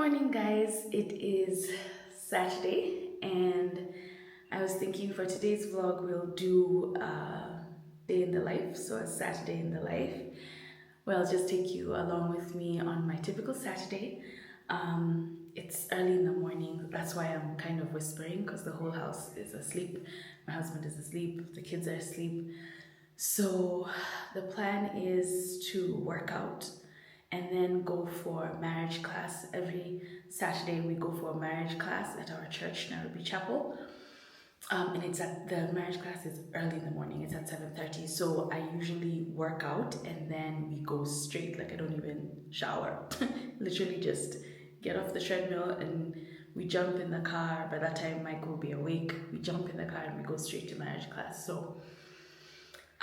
Morning, guys. It is Saturday, and I was thinking for today's vlog we'll do a day in the life, so a Saturday in the life, where I'll just take you along with me on my typical Saturday. It's early in the morning, that's why I'm kind of whispering, because the whole house is asleep. My husband is asleep, the kids are asleep. So the plan is to work out and then go for marriage class. Every Saturday we go for a marriage class at our church, Nairobi Chapel. And the marriage class is early in the morning, it's at 7:30. So I usually work out and then we go straight, like I don't even shower. Literally just get off the treadmill and we jump in the car. By that time Mike will be awake. We jump in the car and we go straight to marriage class. So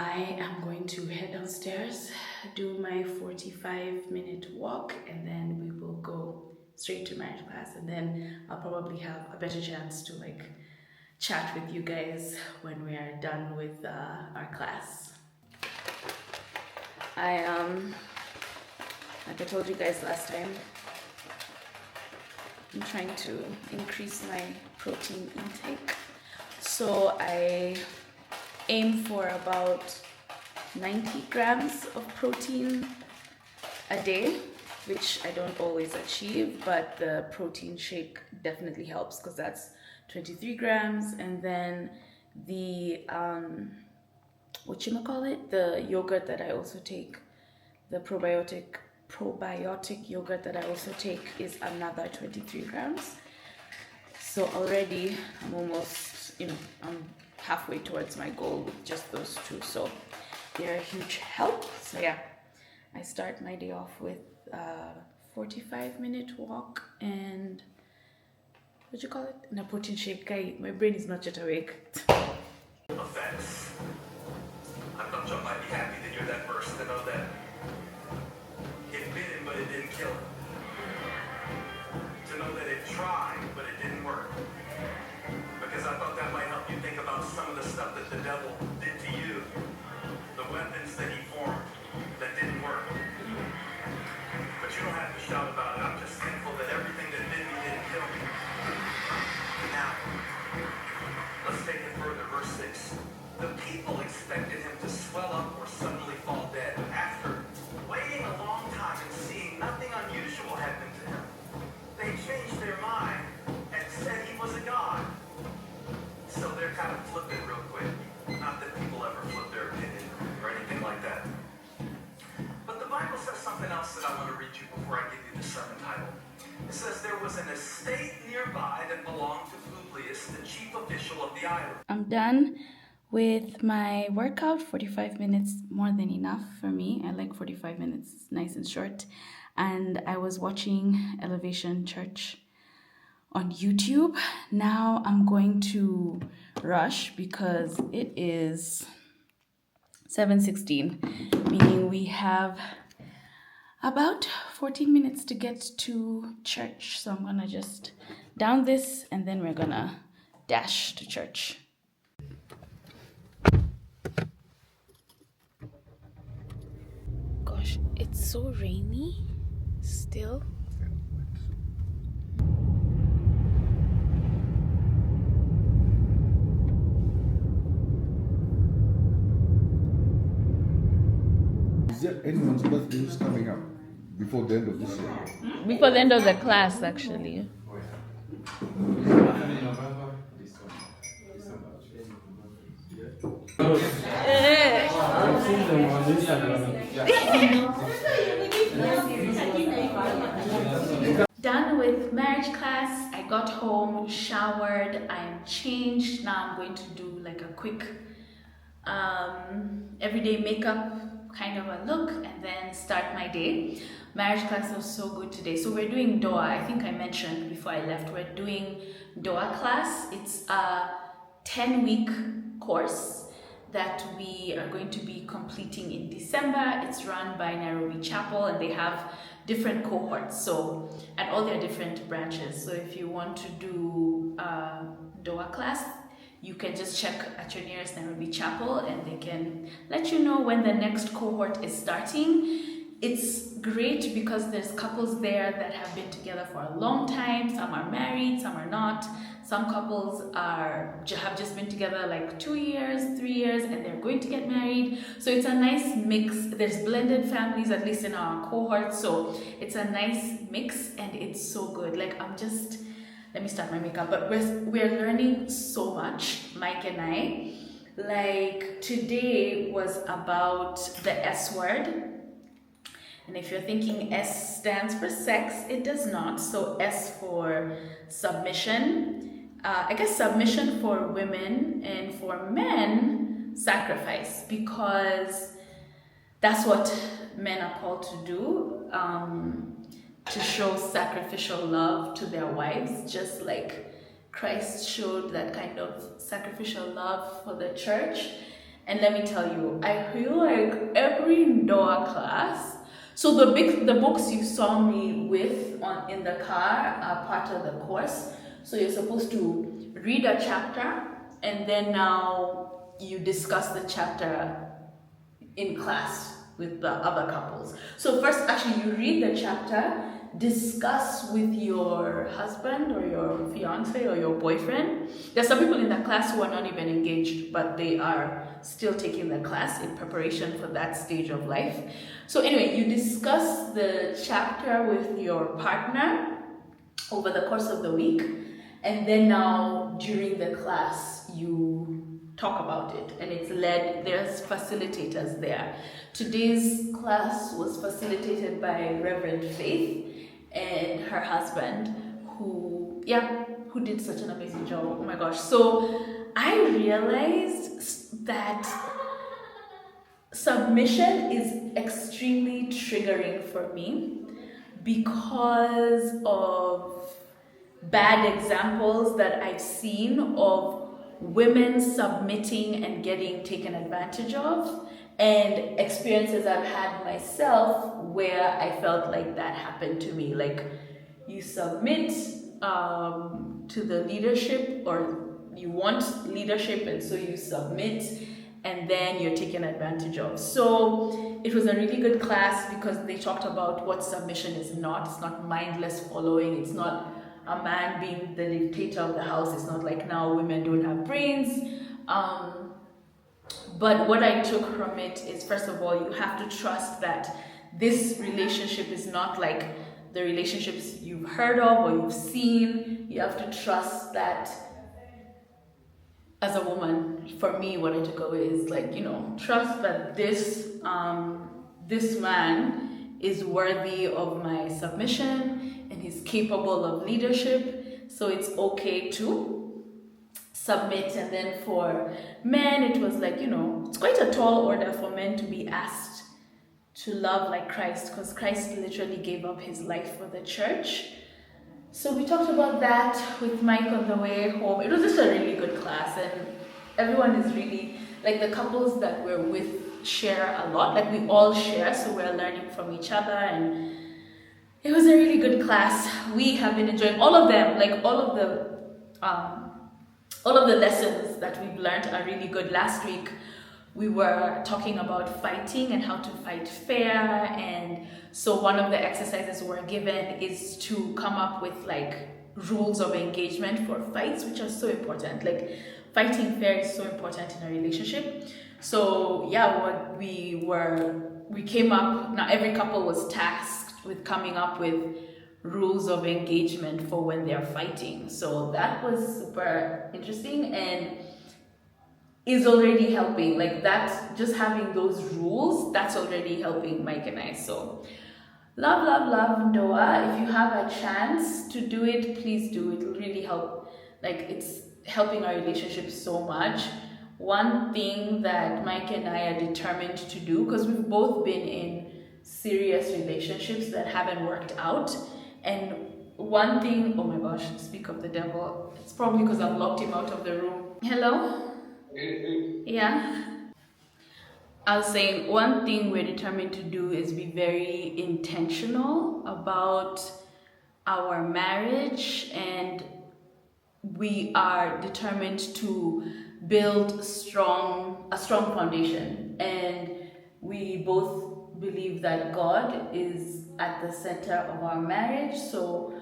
I am going to head downstairs, do my 45-minute walk, and then we will go straight to marriage class. And then I'll probably have a better chance to chat with you guys when we are done with our class. Like I told you guys last time, I'm trying to increase my protein intake. So I aim for about 90 grams of protein a day, which I don't always achieve, but the protein shake definitely helps because that's 23 grams. And then the the yogurt that I also take, the probiotic yogurt that I also take is another 23 grams. So already I'm almost, I'm halfway towards my goal with just those two, so they're a huge help. So yeah, I start my day off with a 45-minute walk and and a protein shake. Guy, my brain is not yet awake. Effects. I thought y'all might be happy to hear that verse, to know that it bit him but it didn't kill him, to know that it tried but it didn't work. Because I thought that might help you think about some of the stuff that the devil did to you, the weapons that he formed that didn't work. But you don't have to shout about it. I'm just thankful that everything that bit me didn't kill me. Now, let's take it further. Verse 6. The people expected him to swell up or suddenly fall dead. After waiting a long time and seeing nothing unusual happen to him, they changed their mind and said he was a god. So they're kind of flipping real quick. Not that people ever flip their opinion or anything like that. But the Bible says something else that I want to read you before I give you the sermon title. It says there was an estate nearby that belonged to Publius, the chief official of the island. I'm done with my workout. 45 minutes, more than enough for me. I like 45 minutes, nice and short. And I was watching Elevation Church on YouTube. Now I'm going to rush because it is 7:16, meaning we have about 14 minutes to get to church. So I'm gonna just down this and then we're gonna dash to church. Gosh, it's so rainy still. Is there anyone's birthday who's coming up before the end of this year? Before the end of the class, actually. Done with marriage class. I got home, showered, I'm changed. Now I'm going to do like a quick everyday makeup kind of a look and then start my day. Marriage class was so good today. So we're doing Doa. I think I mentioned before I left, we're doing Doa class. It's a 10-week course that we are going to be completing in December. It's run by Nairobi Chapel and they have different cohorts, so at all their different branches. So if you want to do Doa class, you can just check at your nearest Nairobi Chapel and they can let you know when the next cohort is starting. it's great because there's couples there that have been together for a long time. Some are married, some are not. Some couples have just been together like 2 years, 3 years, and they're going to get married. So it's a nice mix. There's blended families, at least in our cohort. So it's a nice mix, and it's so good. Like let me start my makeup. But we're learning so much, Mike and I. Like today was about the S word. And if you're thinking S stands for sex, it does not. So S for submission. I guess submission for women, and for men, sacrifice, because that's what men are called to do, to show sacrificial love to their wives, just like Christ showed that kind of sacrificial love for the church. And let me tell you, I feel like every Noah class, so the books you saw me with in the car are part of the course. So you're supposed to read a chapter, and then now you discuss the chapter in class with the other couples. So first, actually, you read the chapter, discuss with your husband or your fiance or your boyfriend. There's some people in the class who are not even engaged, but they are still taking the class in preparation for that stage of life. So anyway, you discuss the chapter with your partner over the course of the week, and then now during the class you talk about it, and it's led, there's facilitators there. Today's class was facilitated by Reverend Faith and her husband, who did such an amazing job. Oh my gosh. So I realized that submission is extremely triggering for me because of bad examples that I've seen of women submitting and getting taken advantage of, and experiences I've had myself where I felt like that happened to me. Like, you submit to the leadership, or you want leadership, and so you submit, and then you're taken advantage of. So it was a really good class because they talked about what submission is not. It's not mindless following. It's not a man being the dictator of the house. It's not like now women don't have brains. But what I took from it is, first of all, you have to trust that this relationship is not like the relationships you've heard of or you've seen. You have to trust that, as a woman, for me, what I took away is like, trust that this man is worthy of my submission and he's capable of leadership. So it's okay to submit. And then for men, it was like, it's quite a tall order for men to be asked to love like Christ, because Christ literally gave up his life for the church. So we talked about that with Mike on the way home. It was just a really good class, and everyone is really, like, the couples that we're with share a lot. Like, we all share, so we're learning from each other, and it was a really good class. We have been enjoying all of them. Like, all of the lessons that we've learned are really good. Last week we were talking about fighting and how to fight fair, and so one of the exercises we're given is to come up with like rules of engagement for fights, which are so important. Like, fighting fair is so important in a relationship. So yeah, we came up, now every couple was tasked with coming up with rules of engagement for when they're fighting. So that was super interesting and is already helping. Like, that, just having those rules, that's already helping Mike and I. So love, love, love Ndoa. If you have a chance to do it, please do. It will really help. Like, it's helping our relationship so much. One thing that Mike and I are determined to do, because we've both been in serious relationships that haven't worked out, and one thing, oh my gosh, speak of the devil, it's probably because I've locked him out of the room. Hello? Yeah? I was saying, one thing we're determined to do is be very intentional about our marriage, and we are determined to build a strong foundation. And we both believe that God is at the center of our marriage. So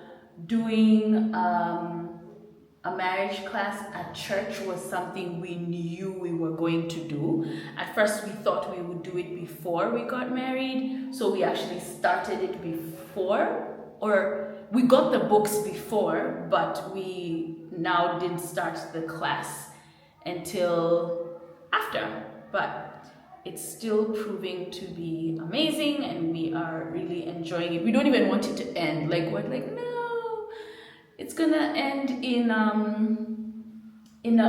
doing a marriage class at church was something we knew we were going to do. At first we thought we would do it before we got married, so we actually started it before, or we got the books before, but we now didn't start the class until after. But it's still proving to be amazing and we are really enjoying it. We don't even want it to end. Like, we're like, no, it's gonna end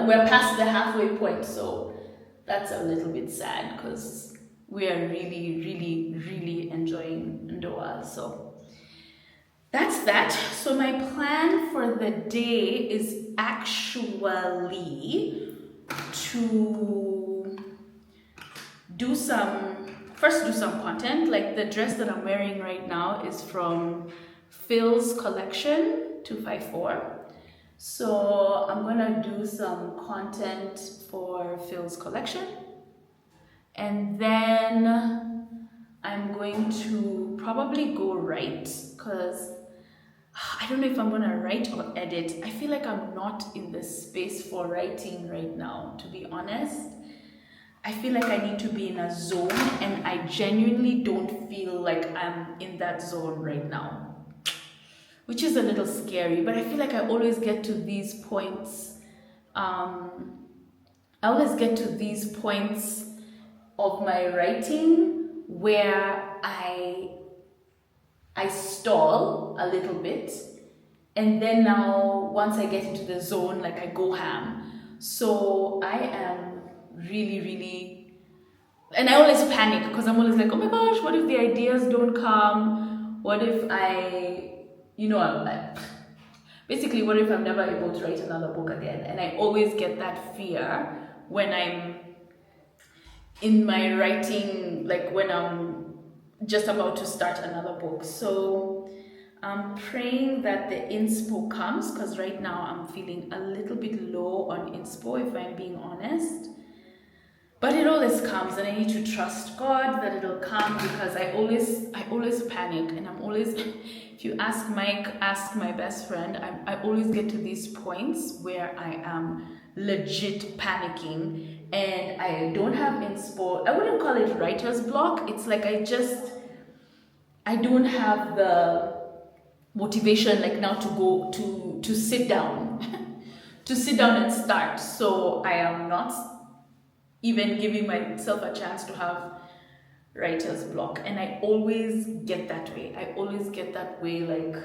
we're past the halfway point, so that's a little bit sad because we are really, really, really enjoying Ndoa. So that's that. So my plan for the day is actually to do some content. Like the dress that I'm wearing right now is from Phil's collection 254. So I'm gonna do some content for Phil's collection, and then I'm going to probably go write, because I don't know if I'm gonna write or edit. I feel like I'm not in the space for writing right now, to be honest. I feel like I need to be in a zone, and I genuinely don't feel like I'm in that zone right now, which is a little scary. But I feel like I always get to these points. Of my writing where I stall a little bit, and then now once I get into the zone, like I go ham. So I am really, really, and I always panic because I'm always like, oh my gosh, what if the ideas don't come? What if basically, what if I'm never able to write another book again? And I always get that fear when I'm in my writing, like when I'm just about to start another book. So I'm praying that the inspo comes, because right now I'm feeling a little bit low on inspo, if I'm being honest. But it always comes, and I need to trust God that it'll come, because I always panic, and I'm always, if you ask Mike, ask my best friend, I always get to these points where I am legit panicking and I don't have inspo. I wouldn't call it writer's block. It's like I don't have the motivation like now to go to sit down to sit down and start. So I am not even giving myself a chance to have writer's block, and I always get that way. Like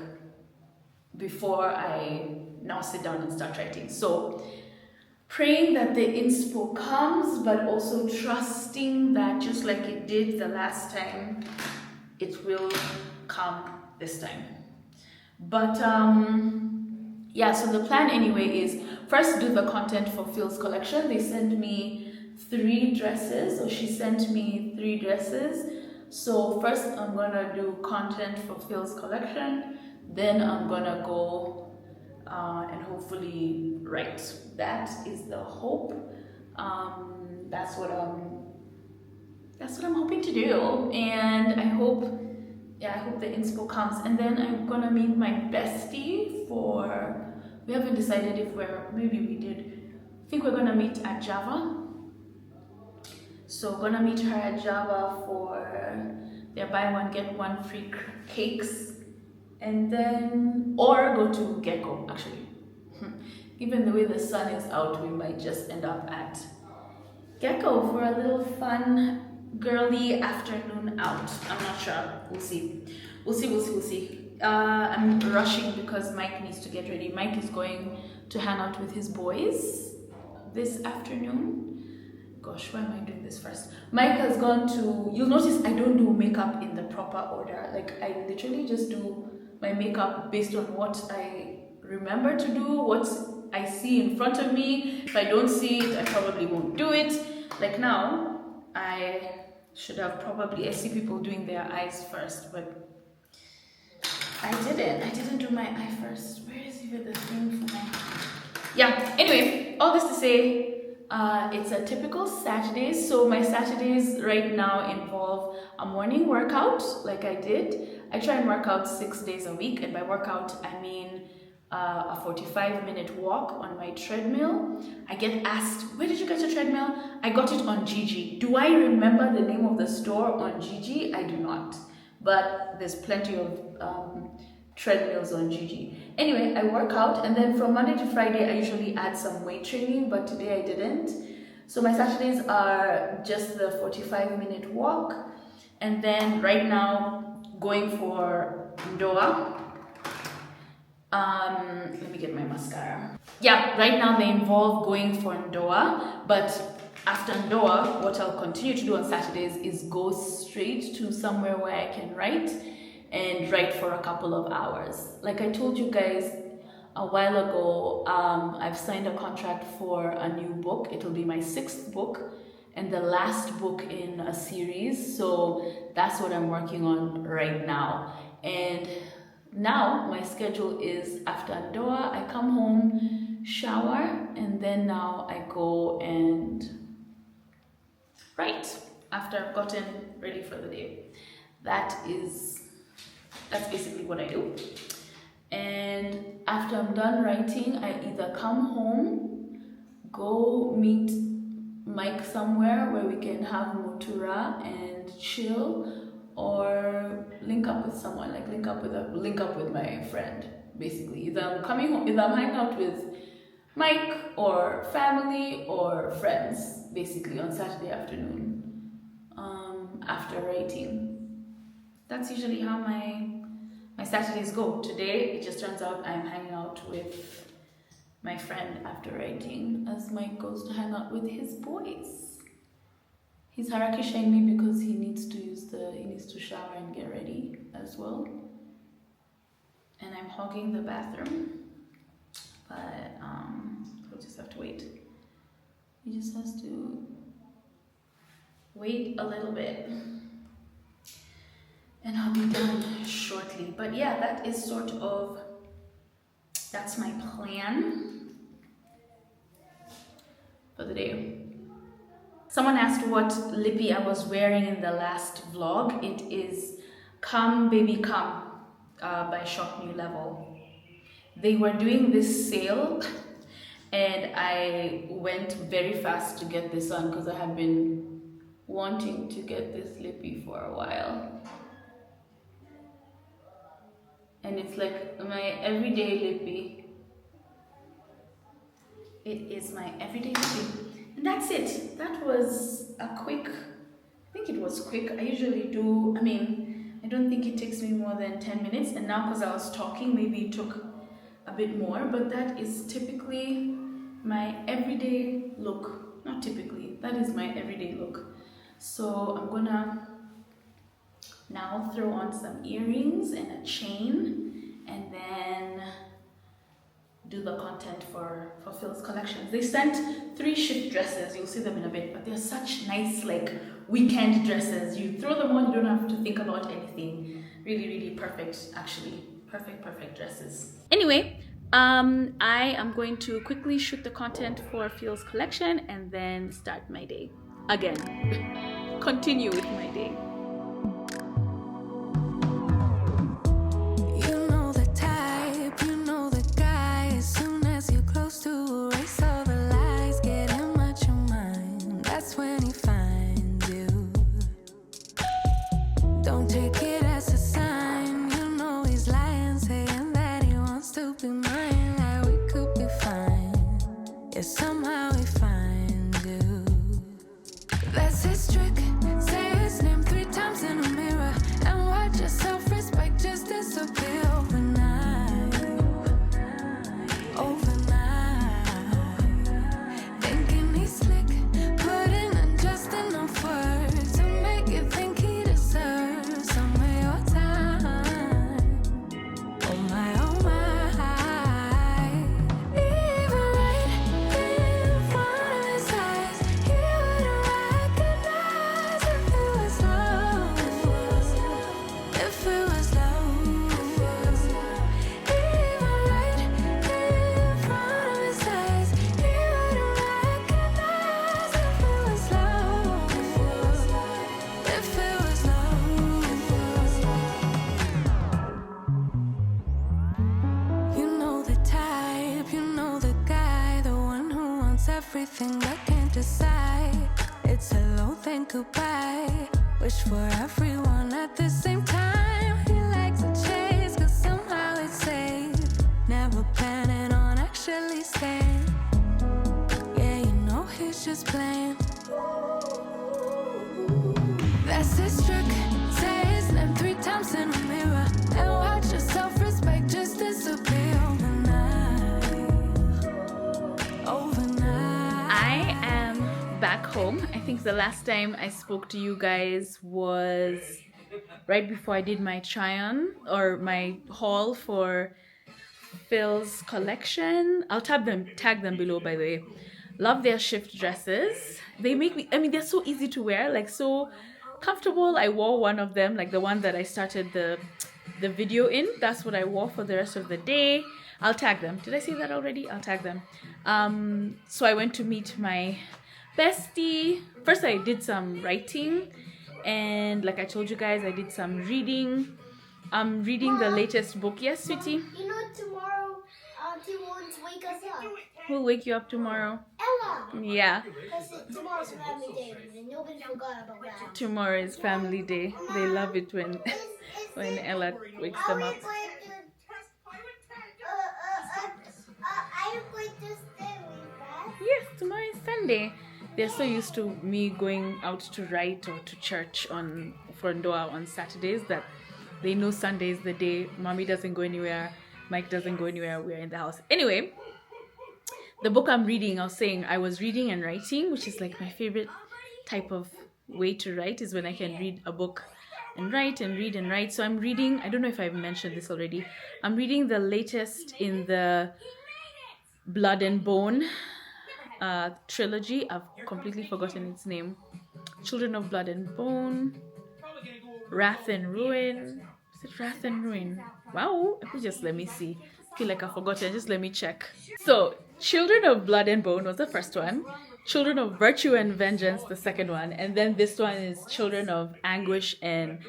before I now sit down and start writing. So praying that the inspo comes, but also trusting that just like it did the last time, it will come this time. But yeah, so the plan anyway is first do the content for Phil's collection. They sent me 3 dresses, or she sent me 3 dresses. So first I'm gonna do content for Phil's collection, then I'm gonna go and hopefully write. That is the hope. That's what I'm hoping to do, and I hope the inspo comes. And then I'm gonna meet my bestie we haven't decided if maybe we did. I think we're gonna meet at Java. So gonna meet her at Java for their buy one get one free cakes, and then or go to Gecko. Actually, given the way the sun is out, we might just end up at Gecko for a little fun girly afternoon out. I'm not sure. We'll see. I'm rushing because Mike needs to get ready. Mike is going to hang out with his boys this afternoon. Gosh, why am I doing this first? Mike has gone to, you'll notice I don't do makeup in the proper order. Like I literally just do my makeup based on what I remember to do, what I see in front of me. If I don't see it, I probably won't do it. Like now, I should have I see people doing their eyes first, but I didn't do my eye first. Where is even the thing for my, yeah, anyway, all this to say, It's a typical Saturday. So my Saturdays right now involve a morning workout, like I did. I try and work out 6 days a week, and by workout I mean a 45-minute walk on my treadmill. I get asked, where did you get your treadmill? I got it on Gigi. Do I remember the name of the store on Gigi? I do not. But there's plenty of treadmills on Gigi. Anyway, I work out, and then from Monday to Friday I usually add some weight training, but today I didn't. So my Saturdays are just the 45-minute walk, and then right now going for Ndoa. Let me get my mascara. Yeah, right now they involve going for Ndoa, but after Ndoa, what I'll continue to do on Saturdays is go straight to somewhere where I can write and write for a couple of hours. Like I told you guys a while ago, I've signed a contract for a new book. It'll be my 6th book and the last book in a series. So that's what I'm working on right now. And now my schedule is after Ndoa, I come home, shower, and then now I go and write after I've gotten ready for the day. That's basically what I do. And after I'm done writing, I either come home, go meet Mike somewhere where we can have mutura and chill, or link up with someone, like link up with my friend, basically. Either I'm coming home, either I'm hanging out with Mike or family or friends, basically on Saturday afternoon after writing. That's usually how my Saturdays go. Today it just turns out I'm hanging out with my friend after writing, as Mike goes to hang out with his boys. He's harakishaing me because he needs to shower and get ready as well. And I'm hogging the bathroom, but we'll just have to wait. He just has to wait a little bit, and I'll be done shortly. But yeah, that's my plan for the day. Someone asked what lippy I was wearing in the last vlog. It is Come Baby Come by Shop New Level. They were doing this sale and I went very fast to get this on because I have been wanting to get this lippy for a while. And it's like my everyday lippy. It is my everyday lippy. And that's it. That was a quick, I think it was quick. I usually do, I don't think it takes me more than 10 minutes. And now because I was talking, maybe it took a bit more, but that is typically my everyday look. Not typically, that is my everyday look. So I'm gonna now throw on some earrings and a chain, and then do the content for Phil's collections. They sent 3 shift dresses. You'll see them in a bit, but they're such nice like weekend dresses. You throw them on, you don't have to think about anything. Really, really perfect, actually. Perfect dresses. Anyway, I am going to quickly shoot the content for Phil's collection and then start my day again. Continue with my day. Somehow we find you. That's his trick. Say his name 3 everything but can't decide. It's hello, then goodbye. Wish for everyone at the same time. He likes a chase, cause somehow it's safe. Never planning on actually staying. Yeah, you know he's just playing. That's his trick. Say his name 3 times in a mirror and watch your self-respect just disappear overnight. Overnight. I am back home. I think the last time I spoke to you guys was right before I did my try-on or my haul for Phil's collection. I'll tag them below, by the way. Love their shift dresses. They make me, I mean, they're so easy to wear, like so comfortable. I wore one of them, like the one that I started the video in. That's what I wore for the rest of the day. I'll tag them. Did I say that already? I'll tag them. So I went to meet my bestie. First I did some writing, and like I told you guys, I did some reading. I'm reading the latest book. Yes, sweetie? You know tomorrow Auntie won't wake us up. Who'll wake you up tomorrow? Ella! Yeah. Because tomorrow's family day and nobody forgot about that. Tomorrow is family day. They love it when Ella wakes them up. Are you going to stay with us? Yes, tomorrow is Sunday. They're so used to me going out to write or to church for Ndoa on Saturdays that they know Sunday is the day. Mommy doesn't go anywhere. Mike doesn't go anywhere. We're in the house. Anyway, the book I'm reading, I was saying I was reading and writing, which is like my favorite type of way to write, is when I can read a book and write and read and write. So I'm reading, I don't know if I've mentioned this already, I'm reading the latest in the Blood and Bone trilogy. I've completely forgotten its name. Children of Blood and Bone, Wrath and Ruin. Is it Wrath and Ruin? Wow, just let me see. I feel like I've forgotten. Just let me check. So, Children of Blood and Bone was the first one. Children of Virtue and Vengeance, the second one. And then this one is Children of Anguish and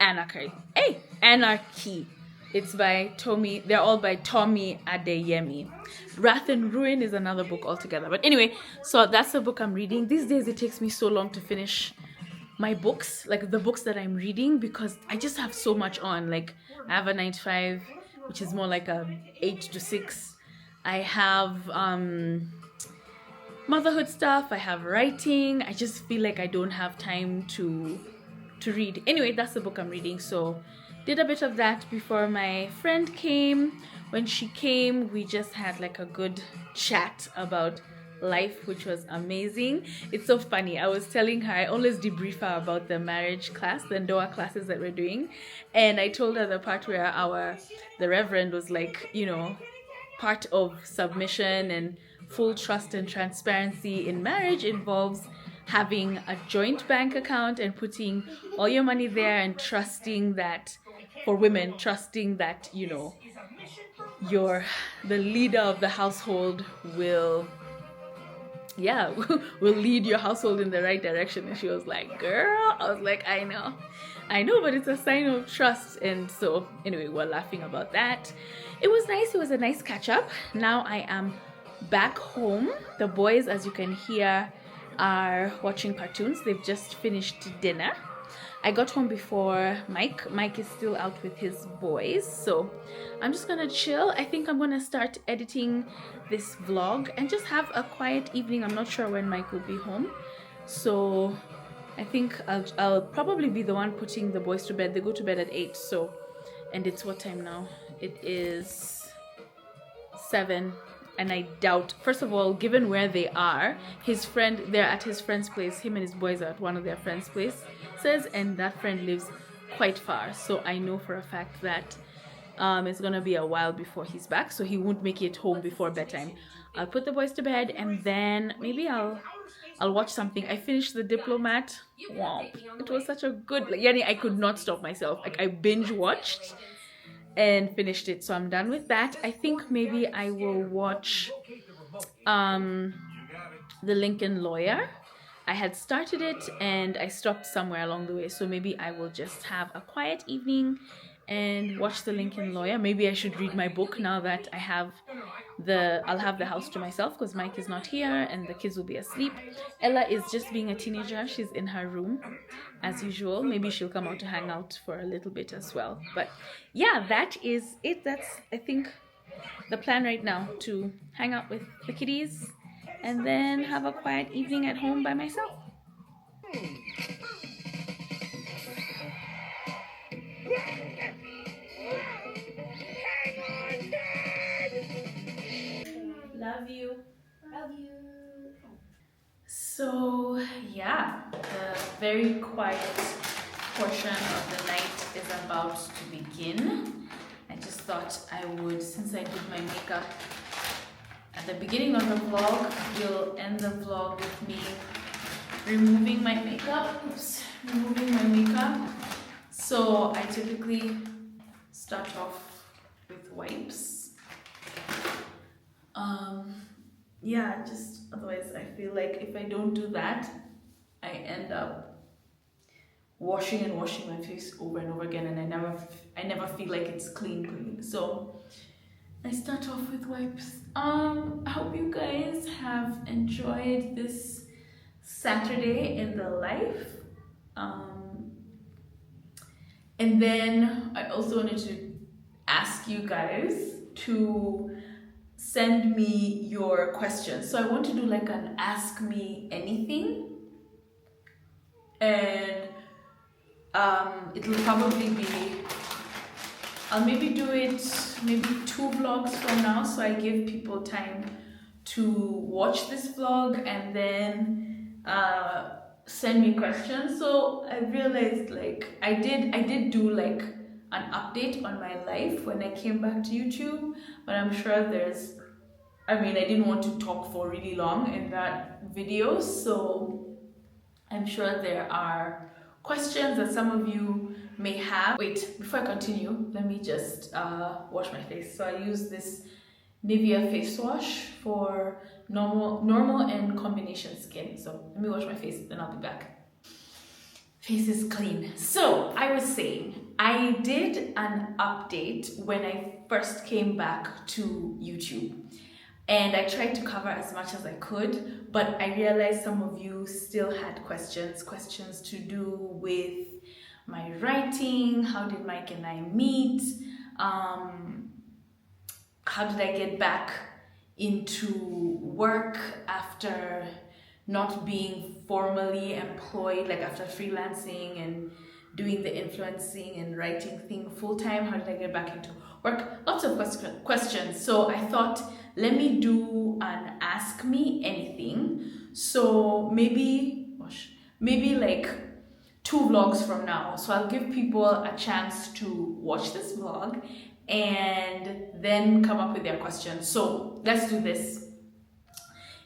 Anarchy. Hey, Anarchy. It's by Tommy. They're all by Tommy Adeyemi. Wrath and Ruin is another book altogether. But anyway, so that's the book I'm reading. These days it takes me so long to finish my books, like the books that I'm reading, because I just have so much on. Like I have a 9 to 5, which is more like a 8 to 6. I have motherhood stuff. I have writing. I just feel like I don't have time to read. Anyway, that's the book I'm reading. So did a bit of that before my friend came. When she came, we just had like a good chat about life, which was amazing. It's so funny. I was telling her, I always debrief her about the marriage class, the Ndoa classes that we're doing, and I told her the part where the reverend was like, you know, part of submission and full trust and transparency in marriage involves having a joint bank account and putting all your money there and trusting that, for women, trusting that, you know, the leader of the household will lead your household in the right direction. And she was like, girl, I was like, I know, but it's a sign of trust. And so anyway, we're laughing about that. It was nice. It was a nice catch up. Now I am back home. The boys, as you can hear, are watching cartoons. They've just finished dinner. I got home before Mike. Mike is still out with his boys, so I'm just gonna chill. I think I'm gonna start editing this vlog and just have a quiet evening. I'm not sure when Mike will be home, so I think I'll probably be the one putting the boys to bed. They go to bed at 8, so, and it's what time now? It is 7. And I doubt, first of all, given where they are, they're at his friend's place. Him and his boys are at one of their friends' places, and that friend lives quite far. So I know for a fact that it's gonna be a while before he's back, so he won't make it home before bedtime. I'll put the boys to bed, and then maybe I'll watch something. I finished The Diplomat. Wow, it was such a good, yani I could not stop myself. Like I binge watched and finished it, so I'm done with that. I think maybe I will watch The Lincoln Lawyer. I had started it and I stopped somewhere along the way, so maybe I will just have a quiet evening and watch The Lincoln Lawyer. Maybe I should read my book now that I have I'll have the house to myself because Mike is not here and the kids will be asleep. Ella is just being a teenager. She's in her room as usual. Maybe she'll come out to hang out for a little bit as well. But yeah, that is it. That's, I think, the plan right now, to hang out with the kiddies and then have a quiet evening at home by myself. Love you. Love you. So yeah, the very quiet portion of the night is about to begin. I just thought I would, since I did my makeup at the beginning of the vlog, we'll end the vlog with me removing my makeup. Oops, removing my makeup. So I typically start off with wipes. Yeah, just otherwise I feel like if I don't do that, I end up washing and washing my face over and over again, and I never feel like it's clean. So I start off with wipes. I hope you guys have enjoyed this Saturday in the life. And then I also wanted to ask you guys to send me your questions. So I want to do like an ask me anything, and it'll probably be, I'll maybe do it maybe 2 vlogs from now, so I give people time to watch this vlog and then send me questions. So I realized, like, I did do like an update on my life when I came back to YouTube, but I'm sure I didn't want to talk for really long in that video, so I'm sure there are questions that some of you may have. Wait, before I continue, let me just wash my face. So I use this Nivea face wash for normal and combination skin. So let me wash my face, then I'll be back. Face is clean. So I was saying, I did an update when I first came back to YouTube, and I tried to cover as much as I could, but I realized some of you still had questions to do with my writing. How did Mike and I meet? How did I get back into work after not being formally employed, like after freelancing and doing the influencing and writing thing full-time? How did I get back into work? Lots of questions. So I thought, let me do an ask me anything. So maybe like 2 vlogs from now. So I'll give people a chance to watch this vlog and then come up with their questions. So let's do this.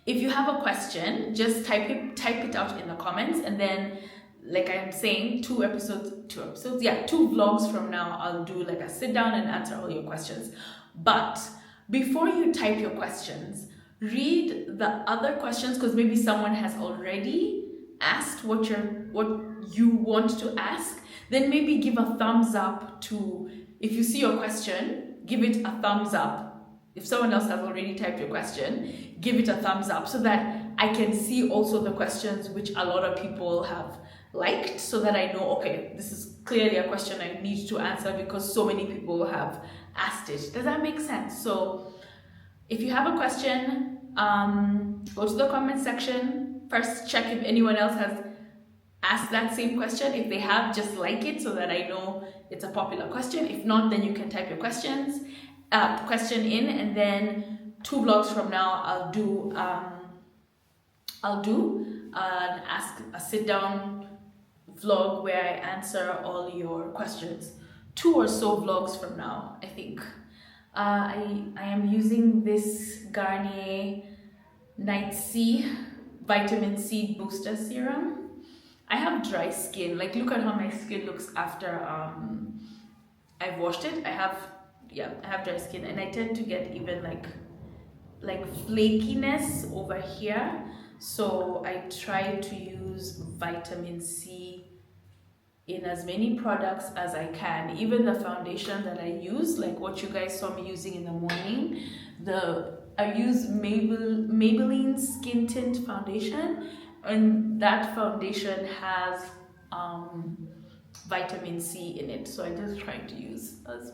If you have a question, just type it out in the comments, and then, like I'm saying, 2 vlogs from now, I'll do like a sit down and answer all your questions. But before you type your questions, read the other questions, because maybe someone has already asked what you want to ask. Then maybe give a thumbs up to, if you see your question, give it a thumbs up. If someone else has already typed your question, give it a thumbs up so that I can see also the questions which a lot of people have liked, so that I know, okay, this is clearly a question I need to answer because so many people have asked it. Does that make sense? So if you have a question, go to the comment section. First, check if anyone else has asked that same question. If they have, just like it so that I know it's a popular question. If not, then you can type your question in, and then 2 vlogs from now I'll do a sit down vlog where I answer all your questions. 2 or so vlogs from now, I think. I am using this Garnier Night C Vitamin C Booster Serum. I have dry skin. Like, look at how my skin looks after I've washed it. I have dry skin, and I tend to get even like flakiness over here. So I try to use vitamin C in as many products as I can. Even the foundation that I use, like what you guys saw me using in the morning, I use Maybelline Skin Tint Foundation, and that foundation has vitamin C in it. So I just try to use as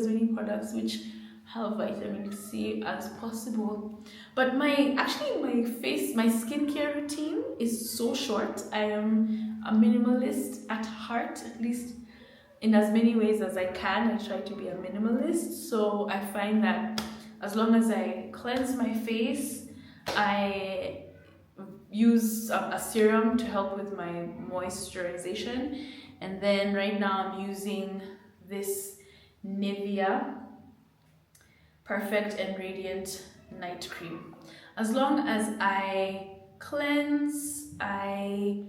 many products which have vitamin C as possible. But my skincare routine is so short. I am a minimalist at heart, at least in as many ways as I can. I try to be a minimalist. So I find that as long as I cleanse my face, I use a serum to help with my moisturization, and then right now I'm using this Nivea Perfect and Radiant Night Cream. As long as I cleanse, I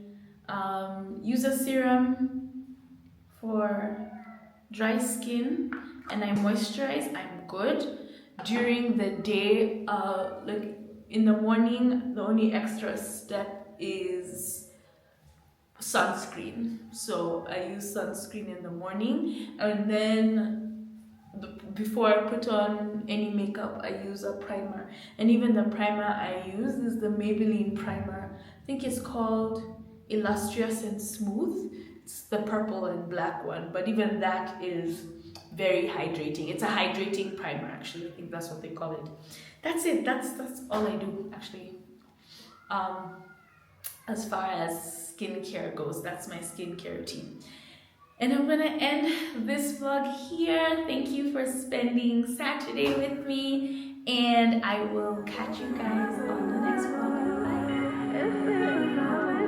use a serum for dry skin, and I moisturize, I'm good. During the day, like in the morning, the only extra step is sunscreen. So I use sunscreen in the morning, and then before I put on any makeup, I use a primer. And even the primer I use is the Maybelline primer. I think it's called Illustrious and Smooth. It's the purple and black one, but even that is very hydrating. It's a hydrating primer, actually. I think that's what they call it. That's it. That's all I do, actually. As far as skincare goes, that's my skincare routine. And I'm gonna end this vlog here. Thank you for spending Saturday with me, and I will catch you guys on the next vlog. Bye.